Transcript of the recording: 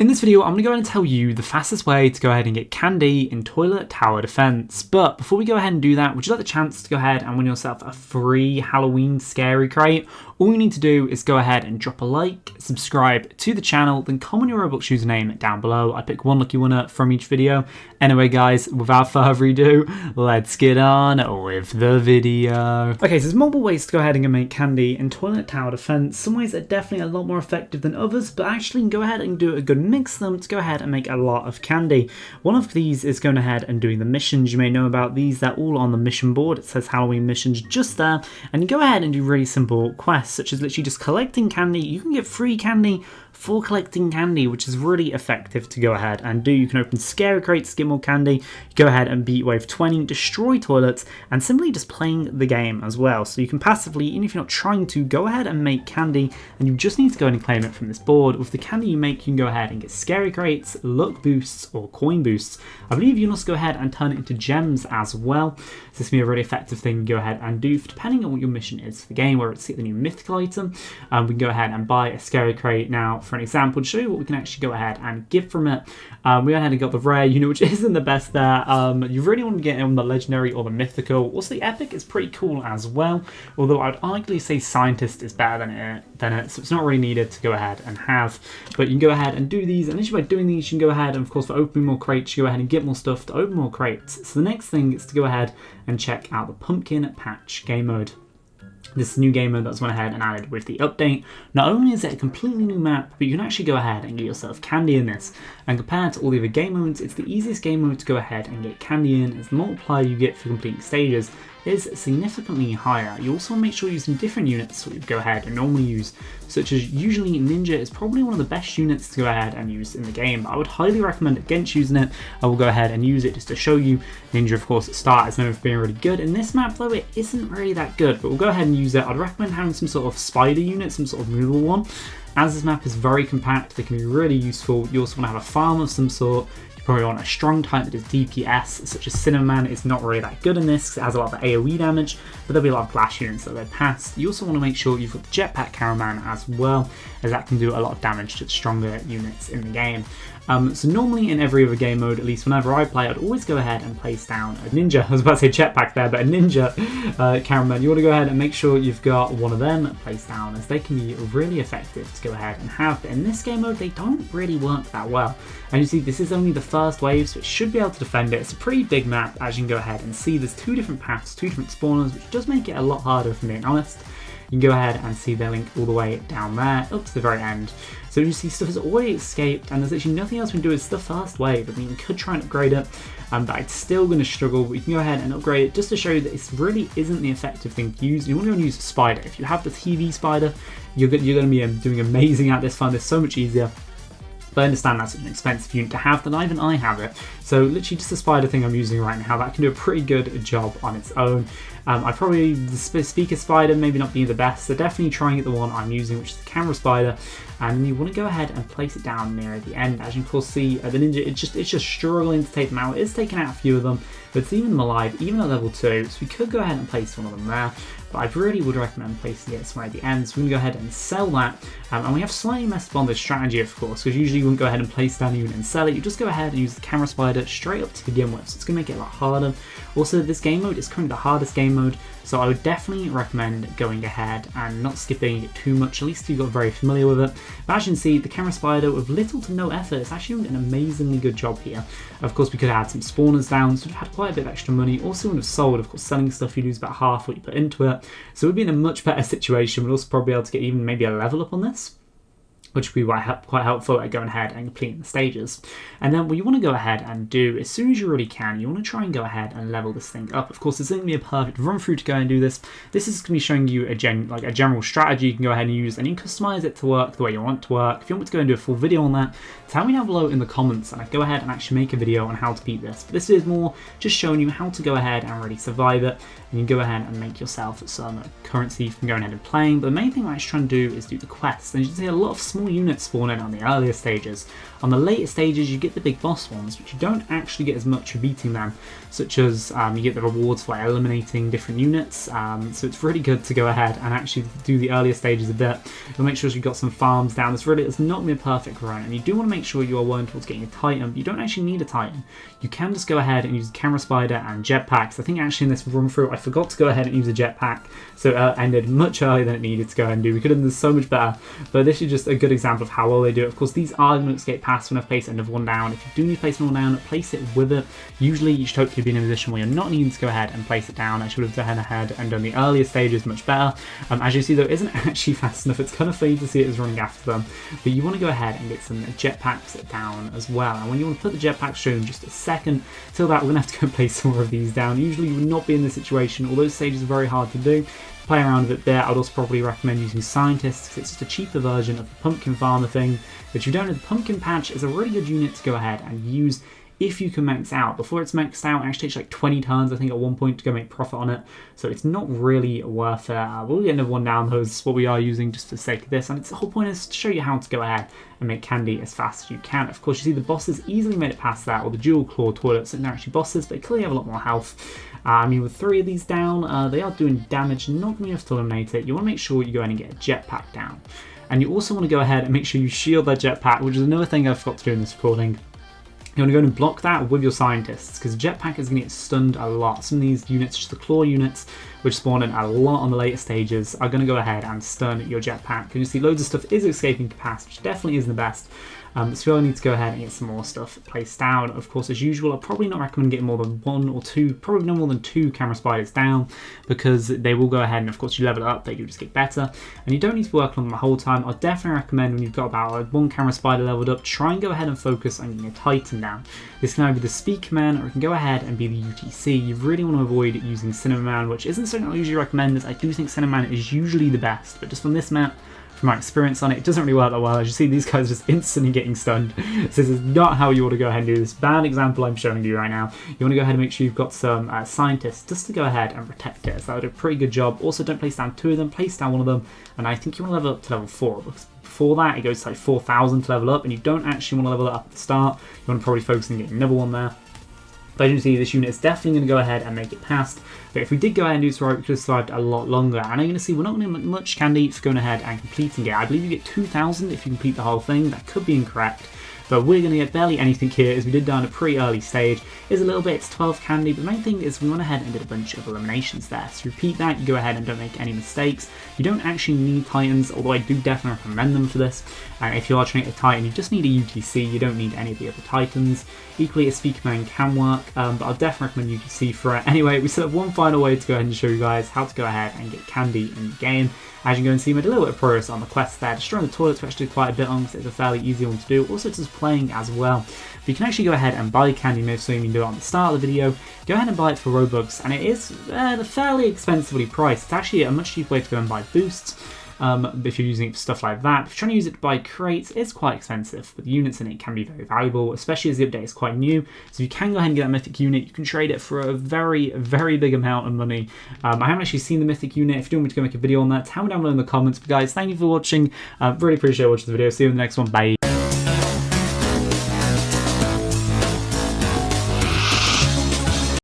In this video, I'm going to go ahead and tell you the fastest way to go ahead and get candy in Toilet Tower Defense. But before we go ahead and do that, would you like the chance to go ahead and win yourself a free Halloween scary crate? All you need to do is go ahead and drop a like, subscribe to the channel, then comment your Roblox username down below. I pick one lucky winner from each video. Anyway guys, without further ado, let's get on with the video. Okay, so there's multiple ways to go ahead and make candy in Toilet Tower Defense. Some ways are definitely a lot more effective than others, but actually you can go ahead and do a good mix of them to go ahead and make a lot of candy. One of these is going ahead and doing the missions. You may know about these, they're all on the mission board. It says Halloween missions just there, and you go ahead and do really simple quests such as literally just collecting candy. You can get free candy for collecting candy, which is really effective to go ahead and do. You can open scary crates to get more candy, you go ahead and beat wave 20, destroy toilets, and simply just playing the game as well. So you can passively, even if you're not trying to, go ahead and make candy, and you just need to go ahead and claim it from this board. With the candy you make, you can go ahead and get scary crates, luck boosts, or coin boosts. I believe you can also go ahead and turn it into gems as well. So this can be a really effective thing to go ahead and do depending on what your mission is for the game, where it's to get the new mythical item. We can go ahead and buy a scary crate now. For an example, to show you what we can actually go ahead and give from it, we went ahead and got the rare unit, which isn't the best there. You really want to get on the legendary or the mythical. Also the epic is pretty cool as well, although I'd arguably say scientist is better than it, so it's not really needed to go ahead and have. But you can go ahead and do these, and literally by doing these you can go ahead and, of course, for opening more crates, you go ahead and get more stuff to open more crates. So the next thing is to go ahead and check out the pumpkin patch game mode. This new game mode that's went ahead and added with the update. Not only is it a completely new map, but you can actually go ahead and get yourself candy in this. And compared to all the other game modes, it's the easiest game mode to go ahead and get candy in, as the multiplier you get for completing stages is significantly higher. You also want to make sure you're using different units that you go ahead and normally use, such as usually Ninja is probably one of the best units to go ahead and use in the game. I would highly recommend against using it. I will go ahead and use it just to show you. Ninja, of course, at start is known for being really good. In this map, though, it isn't really that good, but we'll go ahead and use it. I'd recommend having some sort of spider unit, some sort of movable one. As this map is very compact, they can be really useful. You also want to have a farm of some sort. You probably want a strong type that is DPS, such as Cinnamon is not really that good in this because it has a lot of AoE damage, but there'll be a lot of glass units that they pass. You also want to make sure you've got the jetpack cameraman as well, as that can do a lot of damage to the stronger units in the game. So normally in every other game mode, at least whenever I play, I'd always go ahead and place down a ninja. I was about to say jetpack there, but a ninja cameraman. You want to go ahead and make sure you've got one of them placed down, as they can be really effective to go ahead and have. But in this game mode, they don't really work that well. And you see, this is only the first wave, so it should be able to defend it. It's a pretty big map, as you can go ahead and see. There's two different paths, two different spawners, which does make it a lot harder, if I'm being honest. You can go ahead and see their link all the way down there, up to the very end. So you see stuff has already escaped, and there's actually nothing else we can do. It's the first wave. I mean, you could try and upgrade it, but it's still going to struggle. But you can go ahead and upgrade it just to show you that it really isn't the effective thing to use. You want to go and use a spider. If you have the TV spider, you're going to be doing amazing at this. Find this so much easier. But I understand that's an expensive unit to have, that even I have it. So literally just the spider thing I'm using right now, that can do a pretty good job on its own. I'd probably, the speaker spider maybe not being the best, so definitely trying it the one I'm using, which is the camera spider. And you want to go ahead and place it down near the end. As you can of course see, the ninja, it's just struggling to take them out. It is taking out a few of them, but it's leaving them alive, even at level 2. So we could go ahead and place one of them there. But I really would recommend placing it somewhere at the end. So we're going to go ahead and sell that. And we have slightly messed up on this strategy, of course, because usually you wouldn't go ahead and place down a unit and sell it. You just go ahead and use the camera spider straight up to begin with. So it's going to make it a lot harder. Also, this game mode is currently the hardest game mode. So I would definitely recommend going ahead and not skipping it too much. At least you got very familiar with it. But as you can see, the camera spider with little to no effort, it's actually doing an amazingly good job here. Of course, we could have had some spawners down, so we've had quite a bit of extra money. Also would have sold, of course, selling stuff, you lose about half what you put into it. So we'd be in a much better situation. We'd also probably be able to get even maybe a level up on this, which would be quite helpful at going ahead and completing the stages. And then what you want to go ahead and do, as soon as you really can, you want to try and go ahead and level this thing up. Of course, it's going to be a perfect run through to go and do this. This is going to be showing you a general strategy you can go ahead and use, and you can customize it to work the way you want it to work. If you want me to go and do a full video on that, tell me down below in the comments, and I go ahead and actually make a video on how to beat this. But this is more just showing you how to go ahead and really survive it, and you can go ahead and make yourself some currency from going ahead and playing. But the main thing I'm actually trying to do is do the quests, and you can see a lot of small units spawn in on the earlier stages. On the later stages, you get the big boss ones, which you don't actually get as much for beating them, such as you get the rewards for eliminating different units. So it's really good to go ahead and actually do the earlier stages a bit. You'll make sure you've got some farms down. It's not going to be a perfect run, and you do want to make sure you are working towards getting a Titan, but you don't actually need a Titan. You can just go ahead and use camera spider and jetpacks. I think actually in this run through, I forgot to go ahead and use a jetpack, so it ended much earlier than it needed to go ahead and do. We could have done this so much better, but this is just a good example of how well they do it. Of course, these are going to escape past when I've placed another one down. If you do need to place one down, place it with it. Usually you should hopefully be in a position where you're not needing to go ahead and place it down. I should have gone ahead and done the earlier stages much better. As you see though, it isn't actually fast enough. It's kind of funny to see it as running after them, but you want to go ahead and get some jetpacks down as well. And when you want to put the jetpacks through in just a second, till that we're going to have to go place some more of these down. Usually you would not be in this situation, although stages are very hard to do. Play around with it there. I'd also probably recommend using scientists because it's just a cheaper version of the pumpkin farmer thing. But if you don't know, the pumpkin patch is a really good unit to go ahead and use if you can max out. Before it's maxed out, it actually takes like 20 turns, I think, at one point to go make profit on it. So it's not really worth it. We'll get another one down, though, is what we are using just for the sake of this. And it's the whole point is to show you how to go ahead and make candy as fast as you can. Of course, you see the bosses easily made it past that, or the dual claw toilets, and they're actually bosses, but they clearly have a lot more health. I mean, with 3 of these down, they are doing damage, not going to have to eliminate it. You want to make sure you go ahead and get a jetpack down. And you also want to go ahead and make sure you shield their jetpack, which is another thing I forgot to do in this recording. You want to go and block that with your scientists, because jetpack is going to get stunned a lot. Some of these units, just the claw units, which spawn in a lot on the later stages, are going to go ahead and stun your jetpack. And you see loads of stuff is escaping past, which definitely isn't the best. So you'll need to go ahead and get some more stuff placed down. Of course, as usual, I'll probably not recommend getting more than 1 or 2, probably no more than 2 camera spiders down, because they will go ahead and, of course, you level it up, they do just get better. And you don't need to work on them the whole time. I'll definitely recommend when you've got about 1 camera spider leveled up, try and go ahead and focus on getting a Titan down. This can either be the speakermen, or it can go ahead and be the UTC. You really want to avoid using cameraman, which isn't something I usually recommend, as I do think cameraman is usually the best, but just from this map, from my experience on it, it doesn't really work that well. As you see, these guys just instantly getting stunned. So this is not how you want to go ahead and do this. Bad example I'm showing you right now. You want to go ahead and make sure you've got some scientists just to go ahead and protect it. So that would do a pretty good job. Also, don't place down 2 of them, place down 1 of them. And I think you want to level up to level 4. Because before that, it goes to like 4,000 to level up, and you don't actually want to level it up at the start. You want to probably focus on getting another one there. But as you see, this unit is definitely going to go ahead and make it past. But if we did go ahead and do this right, we could have survived a lot longer. And you're going to see we're not going to get much candy for going ahead and completing it. I believe you get 2,000 if you complete the whole thing. That could be incorrect. But we're going to get barely anything here, as we did down a pretty early stage. It's a little bit, it's 12 candy, but the main thing is we went ahead and did a bunch of eliminations there. So repeat that, you go ahead and don't make any mistakes. You don't actually need Titans, although I do definitely recommend them for this. If you are trying to get a Titan, you just need a UTC, you don't need any of the other Titans. Equally, a speakerman can work, but I'll definitely recommend UTC for it. Anyway, we still have one final way to go ahead and show you guys how to go ahead and get candy in the game. As you can go and see, we made a little bit of progress on the quest there. Destroying the toilets we actually did quite a bit on, because it's a fairly easy one to do. Also, just playing as well. But you can actually go ahead and buy candy mode, so you can do it on the start of the video. Go ahead and buy it for ROBLOX, and it is fairly expensively priced. It's actually a much cheaper way to go and buy boosts. If you're using it for stuff like that. If you're trying to use it to buy crates, it's quite expensive, but the units in it can be very valuable, especially as the update is quite new. So you can go ahead and get a mythic unit. You can trade it for a very, very big amount of money. I haven't actually seen the mythic unit. If you want me to go make a video on that, tell me down below in the comments. But guys, thank you for watching. Really appreciate watching the video. See you in the next one. Bye.